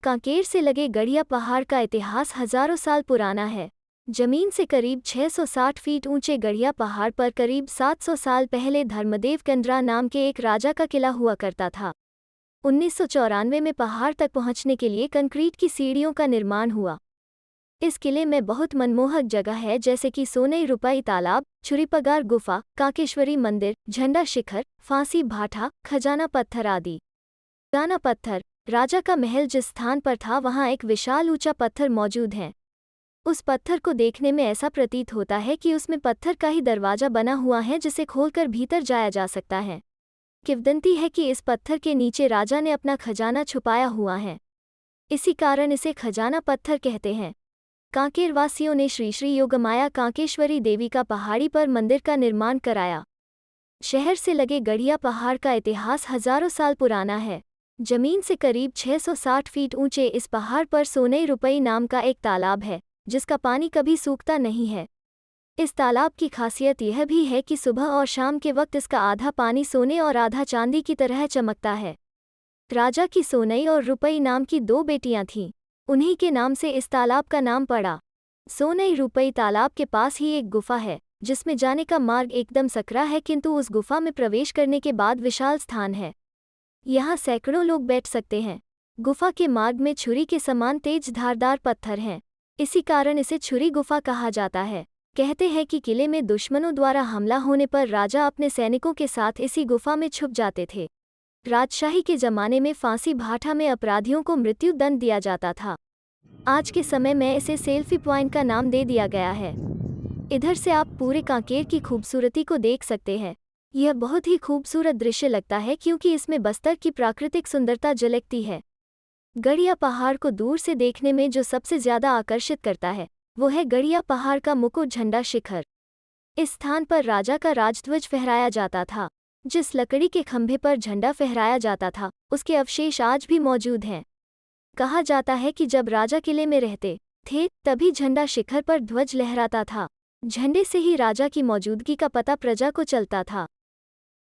कांकेर से लगे गड़िया पहाड़ का इतिहास हजारों साल पुराना है। जमीन से करीब 660 फीट ऊंचे गड़िया पहाड़ पर करीब 700 साल पहले धर्मदेव कंडरा नाम के एक राजा का किला हुआ करता था। 1994 में पहाड़ तक पहुंचने के लिए कंक्रीट की सीढ़ियों का निर्माण हुआ। इस किले में बहुत मनमोहक जगह है, जैसे कि सोनई रुपई तालाब, छुरीपगार गुफा, कांकेश्वरी मंदिर, झंडा शिखर, फांसी भाठा, खजाना पत्थर आदि। खजाना पत्थर, राजा का महल जिस स्थान पर था वहां एक विशाल ऊंचा पत्थर मौजूद है। उस पत्थर को देखने में ऐसा प्रतीत होता है कि उसमें पत्थर का ही दरवाजा बना हुआ है जिसे खोलकर भीतर जाया जा सकता है। किंवदंती है कि इस पत्थर के नीचे राजा ने अपना खजाना छुपाया हुआ है, इसी कारण इसे खजाना पत्थर कहते हैं। कांकेर वासियों ने श्री श्री योगमाया कांकेश्वरी देवी का पहाड़ी पर मंदिर का निर्माण कराया। शहर से लगे गड़िया पहाड़ का इतिहास हजारों साल पुराना है। जमीन से करीब 660 फीट ऊंचे इस पहाड़ पर सोनई रुपई नाम का एक तालाब है, जिसका पानी कभी सूखता नहीं है। इस तालाब की खासियत यह भी है कि सुबह और शाम के वक्त इसका आधा पानी सोने और आधा चांदी की तरह चमकता है। राजा की सोनई और रुपई नाम की 2 बेटियां थीं, उन्हीं के नाम से इस तालाब का नाम पड़ा। सोनई रुपई तालाब के पास ही एक गुफा है, जिसमें जाने का मार्ग एकदम सकरा है, किंतु उस गुफा में प्रवेश करने के बाद विशाल स्थान है। यहाँ सैकड़ों लोग बैठ सकते हैं। गुफा के मार्ग में छुरी के समान तेज धारदार पत्थर हैं, इसी कारण इसे छुरी गुफा कहा जाता है। कहते हैं कि किले में दुश्मनों द्वारा हमला होने पर राजा अपने सैनिकों के साथ इसी गुफा में छुप जाते थे। राजशाही के जमाने में फांसी भाठा में अपराधियों को मृत्यु दंड दिया जाता था। आज के समय में इसे सेल्फी पॉइंट का नाम दे दिया गया है। इधर से आप पूरे कांकेर की खूबसूरती को देख सकते हैं। यह बहुत ही खूबसूरत दृश्य लगता है क्योंकि इसमें बस्तर की प्राकृतिक सुंदरता झलकती है। गड़िया पहाड़ को दूर से देखने में जो सबसे ज्यादा आकर्षित करता है वो है गड़िया पहाड़ का मुकुट झंडा शिखर। इस स्थान पर राजा का राजध्वज फहराया जाता था। जिस लकड़ी के खंभे पर झंडा फहराया जाता था उसके अवशेष आज भी मौजूद हैं। कहा जाता है कि जब राजा किले में रहते थे तभी झंडा शिखर पर ध्वज लहराता था। झंडे से ही राजा की मौजूदगी का पता प्रजा को चलता था।